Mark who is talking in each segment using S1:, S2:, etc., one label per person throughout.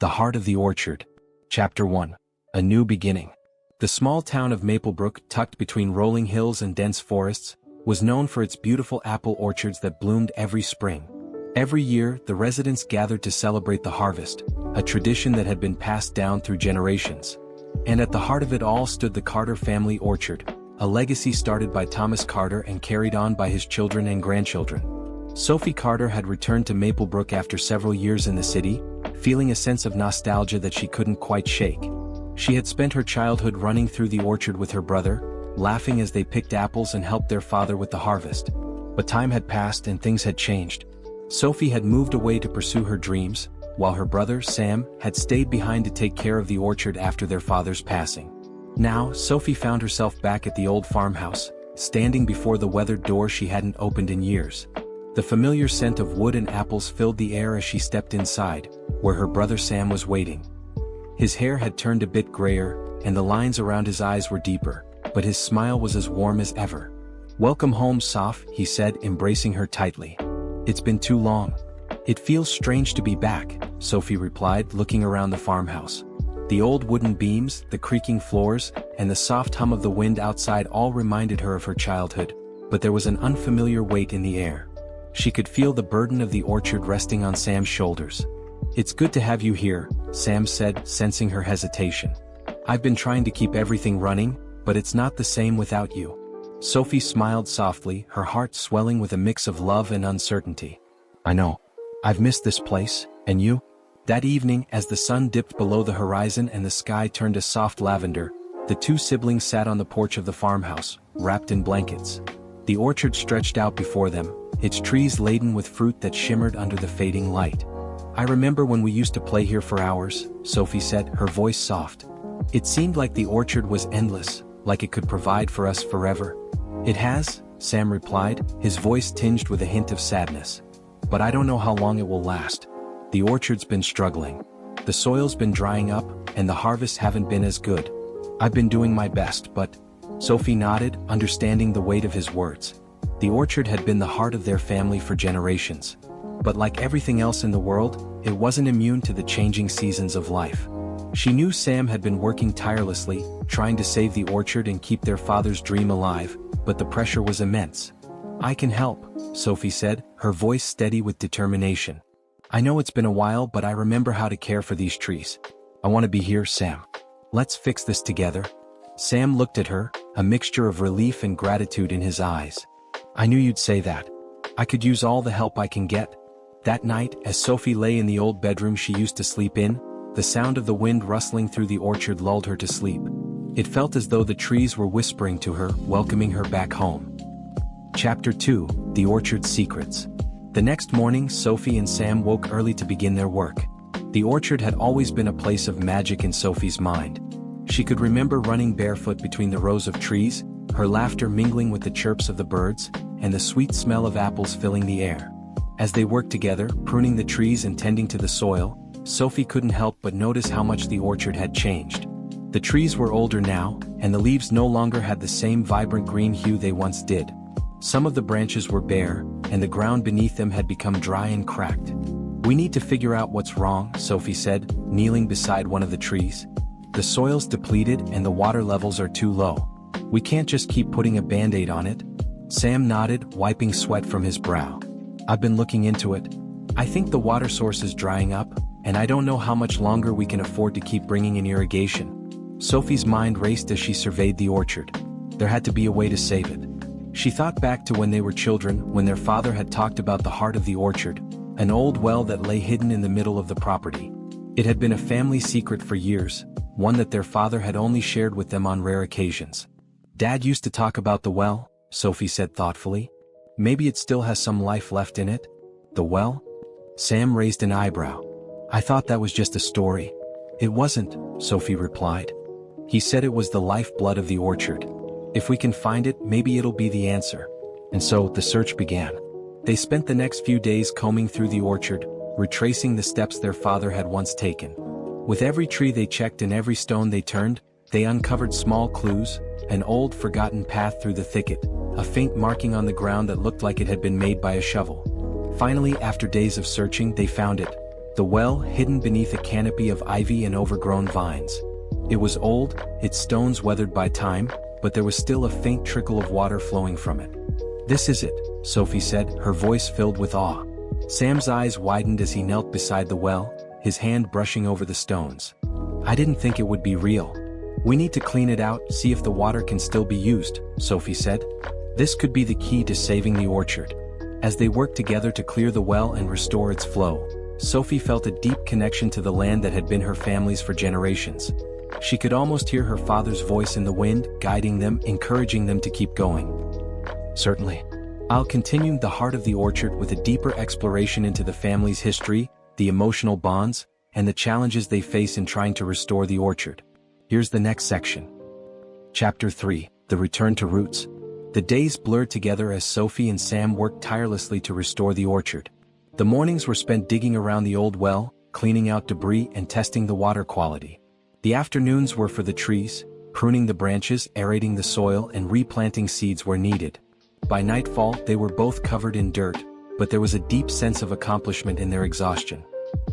S1: The Heart of the Orchard. Chapter 1. A New Beginning. The small town of Maplebrook, tucked between rolling hills and dense forests, was known for its beautiful apple orchards that bloomed every spring. Every year, the residents gathered to celebrate the harvest, a tradition that had been passed down through generations. And at the heart of it all stood the Carter family orchard, a legacy started by Thomas Carter and carried on by his children and grandchildren. Sophie Carter had returned to Maplebrook after several years in the city, feeling a sense of nostalgia that she couldn't quite shake. She had spent her childhood running through the orchard with her brother, laughing as they picked apples and helped their father with the harvest. But time had passed and things had changed. Sophie had moved away to pursue her dreams, while her brother, Sam, had stayed behind to take care of the orchard after their father's passing. Now, Sophie found herself back at the old farmhouse, standing before the weathered door she hadn't opened in years. The familiar scent of wood and apples filled the air as she stepped inside, where her brother Sam was waiting. His hair had turned a bit grayer, and the lines around his eyes were deeper, but his smile was as warm as ever. "Welcome home, Soph," he said, embracing her tightly. "It's been too long." "It feels strange to be back," Sophie replied, looking around the farmhouse. The old wooden beams, the creaking floors, and the soft hum of the wind outside all reminded her of her childhood, but there was an unfamiliar weight in the air. She could feel the burden of the orchard resting on Sam's shoulders. "It's good to have you here," Sam said, sensing her hesitation. "I've been trying to keep everything running, but it's not the same without you." Sophie smiled softly, her heart swelling with a mix of love and uncertainty. "I know. I've missed this place, and you?" That evening, as the sun dipped below the horizon and the sky turned a soft lavender, the two siblings sat on the porch of the farmhouse, wrapped in blankets. The orchard stretched out before them, its trees laden with fruit that shimmered under the fading light. "I remember when we used to play here for hours," Sophie said, her voice soft. "It seemed like the orchard was endless, like it could provide for us forever." "It has," Sam replied, his voice tinged with a hint of sadness. "But I don't know how long it will last. The orchard's been struggling. The soil's been drying up, and the harvests haven't been as good. I've been doing my best, but—" Sophie nodded, understanding the weight of his words. The orchard had been the heart of their family for generations. But like everything else in the world, it wasn't immune to the changing seasons of life. She knew Sam had been working tirelessly, trying to save the orchard and keep their father's dream alive, but the pressure was immense. "I can help," Sophie said, her voice steady with determination. "I know it's been a while, but I remember how to care for these trees. I want to be here, Sam. Let's fix this together." Sam looked at her, a mixture of relief and gratitude in his eyes. "I knew you'd say that. I could use all the help I can get." That night, as Sophie lay in the old bedroom she used to sleep in, the sound of the wind rustling through the orchard lulled her to sleep. It felt as though the trees were whispering to her, welcoming her back home. Chapter 2. The Orchard's Secrets. The next morning, Sophie and Sam woke early to begin their work. The orchard had always been a place of magic in Sophie's mind. She could remember running barefoot between the rows of trees, her laughter mingling with the chirps of the birds, and the sweet smell of apples filling the air. As they worked together, pruning the trees and tending to the soil, Sophie couldn't help but notice how much the orchard had changed. The trees were older now, and the leaves no longer had the same vibrant green hue they once did. Some of the branches were bare, and the ground beneath them had become dry and cracked. "We need to figure out what's wrong," Sophie said, kneeling beside one of the trees. "The soil's depleted and the water levels are too low. We can't just keep putting a band-aid on it." Sam nodded, wiping sweat from his brow. "I've been looking into it. I think the water source is drying up, and I don't know how much longer we can afford to keep bringing in irrigation." Sophie's mind raced as she surveyed the orchard. There had to be a way to save it. She thought back to when they were children, when their father had talked about the heart of the orchard, an old well that lay hidden in the middle of the property. It had been a family secret for years, one that their father had only shared with them on rare occasions. "Dad used to talk about the well," Sophie said thoughtfully. "Maybe it still has some life left in it?" "The well?" Sam raised an eyebrow. "I thought that was just a story." "It wasn't," Sophie replied. "He said it was the lifeblood of the orchard. If we can find it, maybe it'll be the answer." And so, the search began. They spent the next few days combing through the orchard, retracing the steps their father had once taken. With every tree they checked and every stone they turned, they uncovered small clues, an old forgotten path through the thicket, a faint marking on the ground that looked like it had been made by a shovel. Finally, after days of searching, they found it, The well hidden beneath a canopy of ivy and overgrown vines. It was old, its stones weathered by time, but there was still a faint trickle of water flowing from it. "This is it," Sophie said, her voice filled with awe. Sam's eyes widened as he knelt beside the well, his hand brushing over the stones. "I didn't think it would be real. We need to clean it out, see if the water can still be used," Sophie said. "This could be the key to saving the orchard." As they worked together to clear the well and restore its flow, Sophie felt a deep connection to the land that had been her family's for generations. She could almost hear her father's voice in the wind, guiding them, encouraging them to keep going. "Certainly. I'll continue the heart of the orchard with a deeper exploration into the family's history, the emotional bonds, and the challenges they face in trying to restore the orchard." Here's the next section. Chapter 3, The Return to Roots. The days blurred together as Sophie and Sam worked tirelessly to restore the orchard. The mornings were spent digging around the old well, cleaning out debris and testing the water quality. The afternoons were for the trees, pruning the branches, aerating the soil, and replanting seeds where needed. By nightfall, they were both covered in dirt, but there was a deep sense of accomplishment in their exhaustion.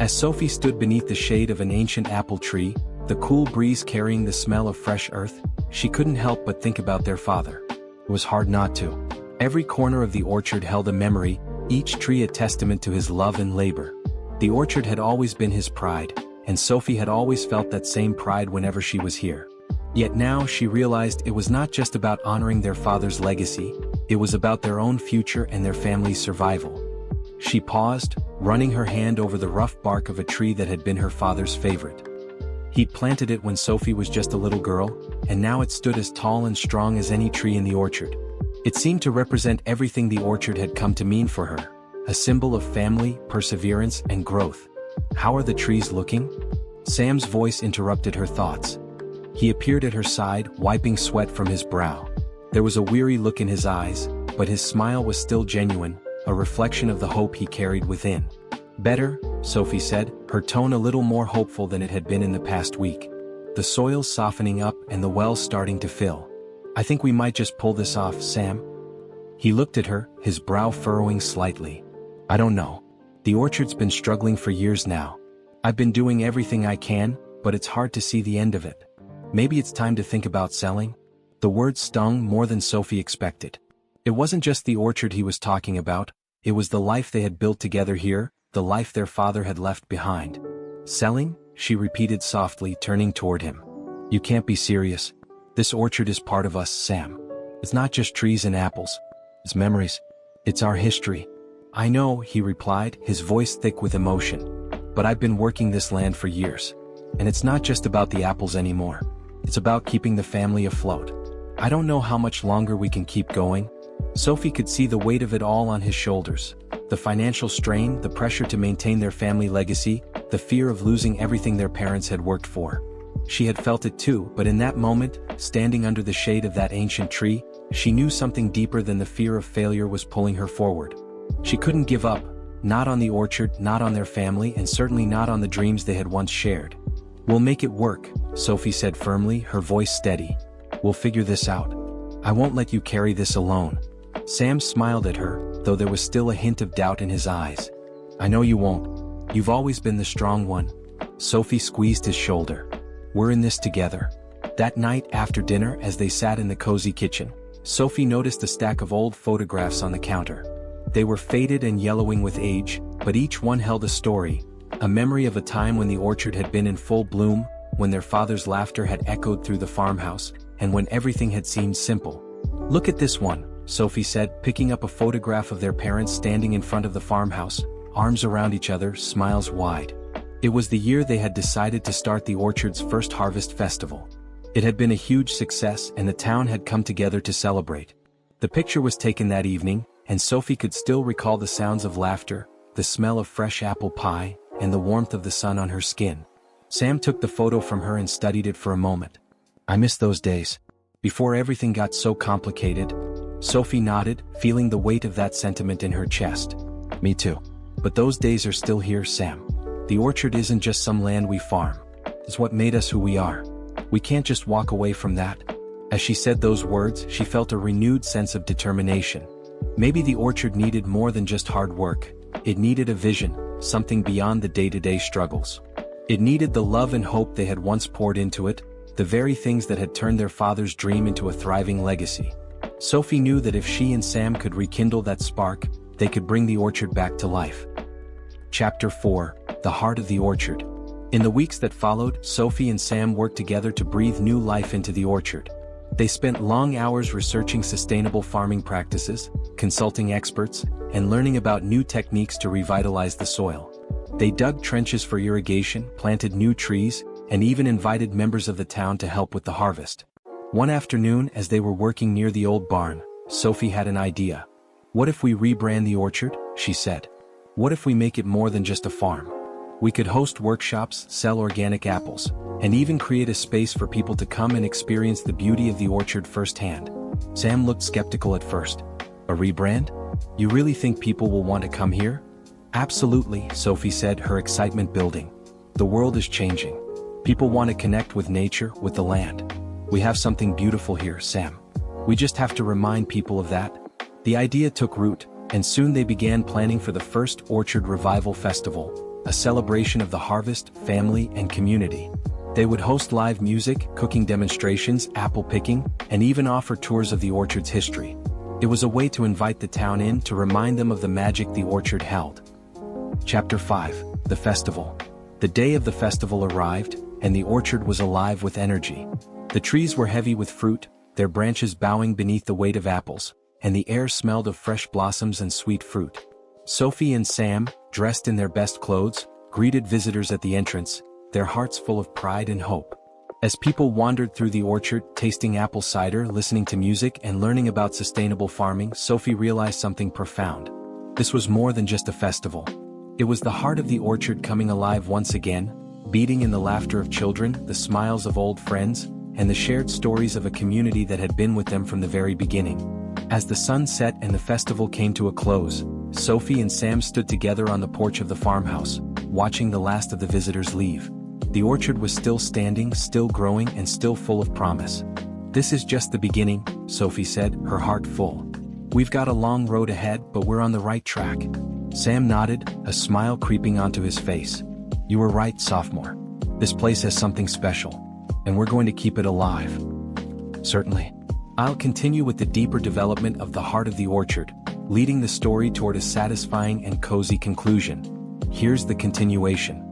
S1: As Sophie stood beneath the shade of an ancient apple tree, the cool breeze carrying the smell of fresh earth, she couldn't help but think about their father. It was hard not to. Every corner of the orchard held a memory, each tree a testament to his love and labor. The orchard had always been his pride, and Sophie had always felt that same pride whenever she was here. Yet now she realized it was not just about honoring their father's legacy, it was about their own future and their family's survival. She paused, running her hand over the rough bark of a tree that had been her father's favorite. He'd planted it when Sophie was just a little girl, and now it stood as tall and strong as any tree in the orchard. It seemed to represent everything the orchard had come to mean for her, a symbol of family, perseverance, and growth. "How are the trees looking?" Sam's voice interrupted her thoughts. He appeared at her side, wiping sweat from his brow. There was a weary look in his eyes, but his smile was still genuine, a reflection of the hope he carried within. "Better," Sophie said, her tone a little more hopeful than it had been in the past week. "The soil's softening up and the well's starting to fill. I think we might just pull this off, Sam." He looked at her, his brow furrowing slightly. "I don't know. The orchard's been struggling for years now. I've been doing everything I can, but it's hard to see the end of it. Maybe it's time to think about selling?" The words stung more than Sophie expected. It wasn't just the orchard he was talking about, it was the life they had built together here, the life their father had left behind. "Selling?" she repeated softly, turning toward him. "You can't be serious. This orchard is part of us, Sam. It's not just trees and apples. It's memories. It's our history." "I know," he replied, his voice thick with emotion. "But I've been working this land for years. And it's not just about the apples anymore. It's about keeping the family afloat. I don't know how much longer we can keep going." Sophie could see the weight of it all on his shoulders. The financial strain, the pressure to maintain their family legacy, the fear of losing everything their parents had worked for. She had felt it too, but in that moment, standing under the shade of that ancient tree, she knew something deeper than the fear of failure was pulling her forward. She couldn't give up, not on the orchard, not on their family, and certainly not on the dreams they had once shared. "We'll make it work," Sophie said firmly, her voice steady. "We'll figure this out. I won't let you carry this alone." Sam smiled at her, though there was still a hint of doubt in his eyes. "I know you won't. You've always been the strong one." Sophie squeezed his shoulder. "We're in this together." That night after dinner, as they sat in the cozy kitchen, Sophie noticed a stack of old photographs on the counter. They were faded and yellowing with age, but each one held a story, a memory of a time when the orchard had been in full bloom, when their father's laughter had echoed through the farmhouse, and when everything had seemed simple. "Look at this one," Sophie said, picking up a photograph of their parents standing in front of the farmhouse, arms around each other, smiles wide. It was the year they had decided to start the orchard's first harvest festival. It had been a huge success and the town had come together to celebrate. The picture was taken that evening, and Sophie could still recall the sounds of laughter, the smell of fresh apple pie, and the warmth of the sun on her skin. Sam took the photo from her and studied it for a moment. "I miss those days. Before everything got so complicated." Sophie nodded, feeling the weight of that sentiment in her chest. "Me too. But those days are still here, Sam. The orchard isn't just some land we farm. It's what made us who we are. We can't just walk away from that." As she said those words, she felt a renewed sense of determination. Maybe the orchard needed more than just hard work. It needed a vision, something beyond the day-to-day struggles. It needed the love and hope they had once poured into it, the very things that had turned their father's dream into a thriving legacy. Sophie knew that if she and Sam could rekindle that spark, they could bring the orchard back to life. Chapter 4: The Heart of the Orchard. In the weeks that followed, Sophie and Sam worked together to breathe new life into the orchard. They spent long hours researching sustainable farming practices, consulting experts, and learning about new techniques to revitalize the soil. They dug trenches for irrigation, planted new trees, and even invited members of the town to help with the harvest. One afternoon, as they were working near the old barn, Sophie had an idea. "What if we rebrand the orchard?" she said. "What if we make it more than just a farm? We could host workshops, sell organic apples, and even create a space for people to come and experience the beauty of the orchard firsthand." Sam looked skeptical at first. "A rebrand? You really think people will want to come here?" "Absolutely," Sophie said, her excitement building. "The world is changing. People want to connect with nature, with the land. We have something beautiful here, Sam. We just have to remind people of that." The idea took root, and soon they began planning for the first Orchard Revival Festival, a celebration of the harvest, family, and community. They would host live music, cooking demonstrations, apple picking, and even offer tours of the orchard's history. It was a way to invite the town in to remind them of the magic the orchard held. Chapter 5: The Festival. The day of the festival arrived, and the orchard was alive with energy. The trees were heavy with fruit, their branches bowing beneath the weight of apples, and the air smelled of fresh blossoms and sweet fruit. Sophie and Sam, dressed in their best clothes, greeted visitors at the entrance, their hearts full of pride and hope. As people wandered through the orchard, tasting apple cider, listening to music, and learning about sustainable farming, Sophie realized something profound. This was more than just a festival. It was the heart of the orchard coming alive once again, beating in the laughter of children, the smiles of old friends, and the shared stories of a community that had been with them from the very beginning. As the sun set and the festival came to a close, Sophie and Sam stood together on the porch of the farmhouse, watching the last of the visitors leave. The orchard was still standing, still growing, and still full of promise. "This is just the beginning," Sophie said, her heart full. "We've got a long road ahead, but we're on the right track." Sam nodded, a smile creeping onto his face. "You were right, sophomore. This place has something special, and we're going to keep it alive." "Certainly. I'll continue with the deeper development of the heart of the orchard, leading the story toward a satisfying and cozy conclusion. Here's the continuation.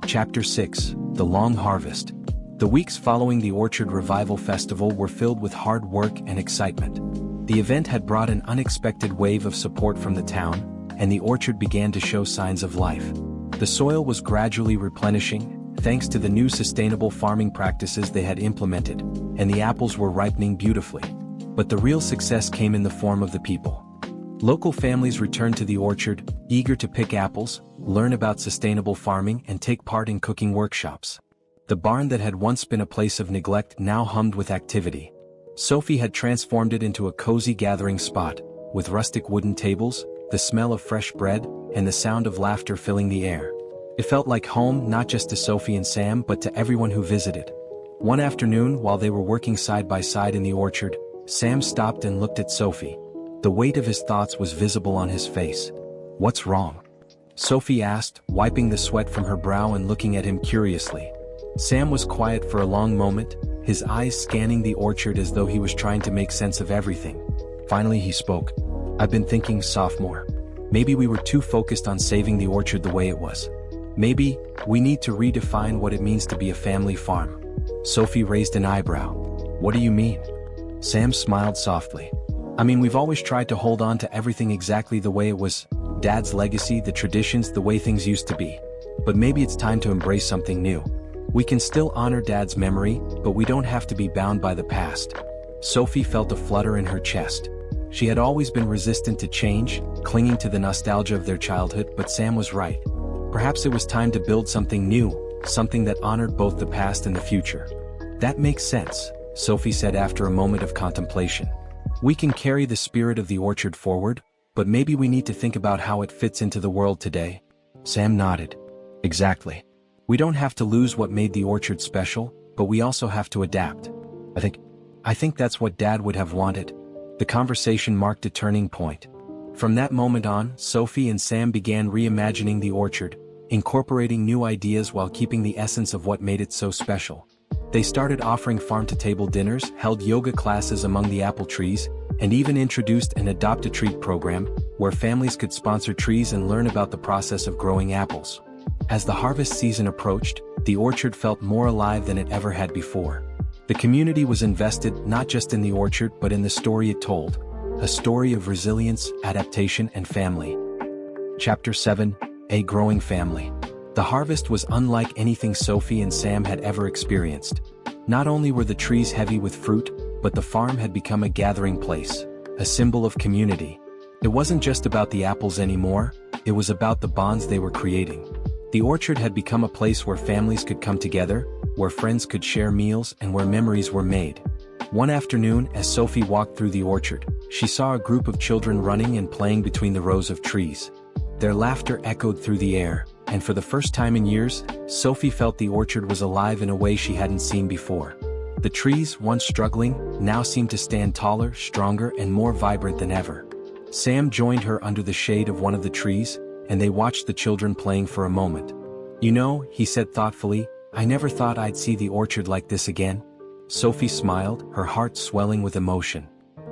S1: Chapter 6: The Long Harvest. The weeks following the Orchard Revival Festival were filled with hard work and excitement. The event had brought an unexpected wave of support from the town, and the orchard began to show signs of life. The soil was gradually replenishing, thanks to the new sustainable farming practices they had implemented, and the apples were ripening beautifully. But the real success came in the form of the people. Local families returned to the orchard, eager to pick apples, learn about sustainable farming, and take part in cooking workshops. The barn that had once been a place of neglect now hummed with activity. Sophie had transformed it into a cozy gathering spot, with rustic wooden tables, the smell of fresh bread, and the sound of laughter filling the air. It felt like home not just to Sophie and Sam but to everyone who visited. One afternoon, while they were working side by side in the orchard, Sam stopped and looked at Sophie. The weight of his thoughts was visible on his face. "What's wrong?" Sophie asked, wiping the sweat from her brow and looking at him curiously. Sam was quiet for a long moment, his eyes scanning the orchard as though he was trying to make sense of everything. Finally he spoke. "I've been thinking, sophomore. Maybe we were too focused on saving the orchard the way it was. Maybe we need to redefine what it means to be a family farm." Sophie raised an eyebrow. "What do you mean?" Sam smiled softly. "I mean, we've always tried to hold on to everything exactly the way it was. Dad's legacy, the traditions, the way things used to be. But maybe it's time to embrace something new. We can still honor Dad's memory, but we don't have to be bound by the past." Sophie felt a flutter in her chest. She had always been resistant to change, clinging to the nostalgia of their childhood, but Sam was right. Perhaps it was time to build something new, something that honored both the past and the future. "That makes sense," Sophie said after a moment of contemplation. "We can carry the spirit of the orchard forward, but maybe we need to think about how it fits into the world today." Sam nodded. "Exactly. We don't have to lose what made the orchard special, but we also have to adapt. I think that's what Dad would have wanted." The conversation marked a turning point. From that moment on, Sophie and Sam began reimagining the orchard, incorporating new ideas while keeping the essence of what made it so special. They started offering farm-to-table dinners, held yoga classes among the apple trees, and even introduced an adopt-a-tree program, where families could sponsor trees and learn about the process of growing apples. As the harvest season approached, the orchard felt more alive than it ever had before. The community was invested not just in the orchard but in the story it told, a story of resilience, adaptation, and family. Chapter 7: A Growing Family. The harvest was unlike anything Sophie and Sam had ever experienced. Not only were the trees heavy with fruit, but the farm had become a gathering place, a symbol of community. It wasn't just about the apples anymore, it was about the bonds they were creating. The orchard had become a place where families could come together, where friends could share meals, and where memories were made. One afternoon, as Sophie walked through the orchard, she saw a group of children running and playing between the rows of trees. Their laughter echoed through the air, and for the first time in years, Sophie felt the orchard was alive in a way she hadn't seen before. The trees, once struggling, now seemed to stand taller, stronger, and more vibrant than ever. Sam joined her under the shade of one of the trees, and they watched the children playing for a moment. "You know," he said thoughtfully, "I never thought I'd see the orchard like this again." Sophie smiled, her heart swelling with emotion.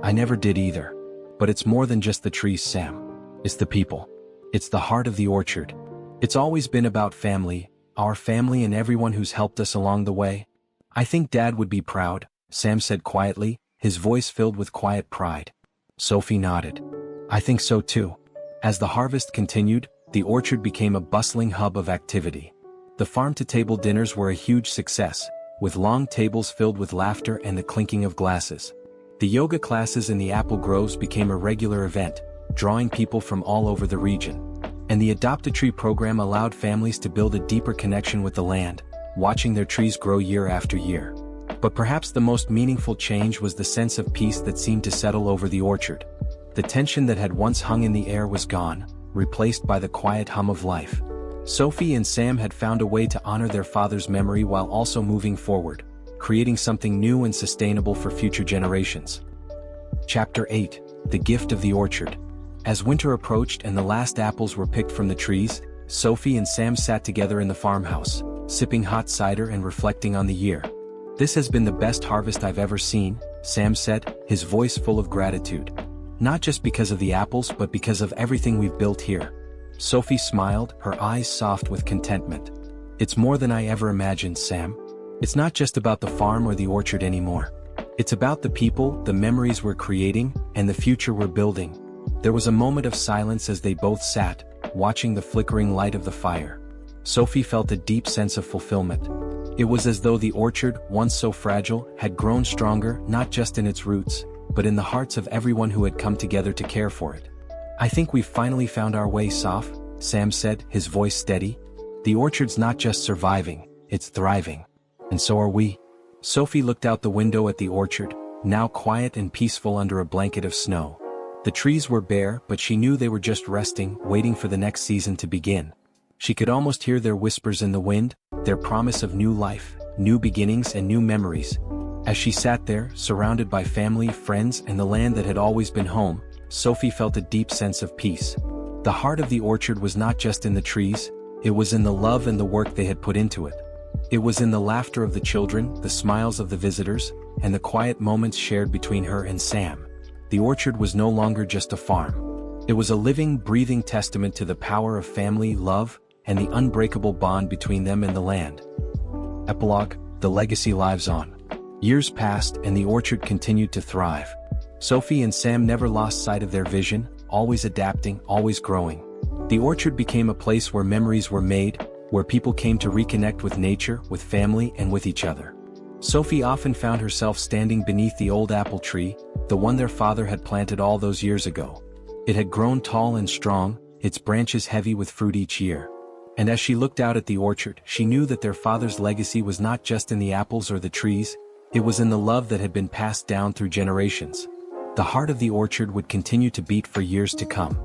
S1: "I never did either. But it's more than just the trees, Sam. It's the people. It's the heart of the orchard. It's always been about family, our family and everyone who's helped us along the way." "I think Dad would be proud," Sam said quietly, his voice filled with quiet pride. Sophie nodded. "I think so too." As the harvest continued, the orchard became a bustling hub of activity. The farm-to-table dinners were a huge success, with long tables filled with laughter and the clinking of glasses. The yoga classes in the apple groves became a regular event, drawing people from all over the region. And the adopt-a-tree program allowed families to build a deeper connection with the land, watching their trees grow year after year. But perhaps the most meaningful change was the sense of peace that seemed to settle over the orchard. The tension that had once hung in the air was gone, replaced by the quiet hum of life. Sophie and Sam had found a way to honor their father's memory while also moving forward, creating something new and sustainable for future generations. Chapter 8: The Gift of the Orchard. As winter approached and the last apples were picked from the trees, Sophie and Sam sat together in the farmhouse, sipping hot cider and reflecting on the year. "This has been the best harvest I've ever seen," Sam said, his voice full of gratitude. "Not just because of the apples but because of everything we've built here." Sophie smiled, her eyes soft with contentment. "It's more than I ever imagined, Sam. It's not just about the farm or the orchard anymore. It's about the people, the memories we're creating, and the future we're building." There was a moment of silence as they both sat, watching the flickering light of the fire. Sophie felt a deep sense of fulfillment. It was as though the orchard, once so fragile, had grown stronger not just in its roots, but in the hearts of everyone who had come together to care for it. "I think we've finally found our way, Soph," Sam said, his voice steady. "The orchard's not just surviving, it's thriving. And so are we." Sophie looked out the window at the orchard, now quiet and peaceful under a blanket of snow. The trees were bare, but she knew they were just resting, waiting for the next season to begin. She could almost hear their whispers in the wind, their promise of new life, new beginnings and new memories. As she sat there, surrounded by family, friends, and the land that had always been home, Sophie felt a deep sense of peace. The heart of the orchard was not just in the trees, it was in the love and the work they had put into it. It was in the laughter of the children, the smiles of the visitors, and the quiet moments shared between her and Sam. The orchard was no longer just a farm. It was a living, breathing testament to the power of family, love, and the unbreakable bond between them and the land. Epilogue: The legacy lives on. Years passed and the orchard continued to thrive. Sophie and Sam never lost sight of their vision, always adapting, always growing. The orchard became a place where memories were made, where people came to reconnect with nature, with family, and with each other. Sophie often found herself standing beneath the old apple tree, the one their father had planted all those years ago. It had grown tall and strong, its branches heavy with fruit each year. And as she looked out at the orchard, she knew that their father's legacy was not just in the apples or the trees, it was in the love that had been passed down through generations. The heart of the orchard would continue to beat for years to come.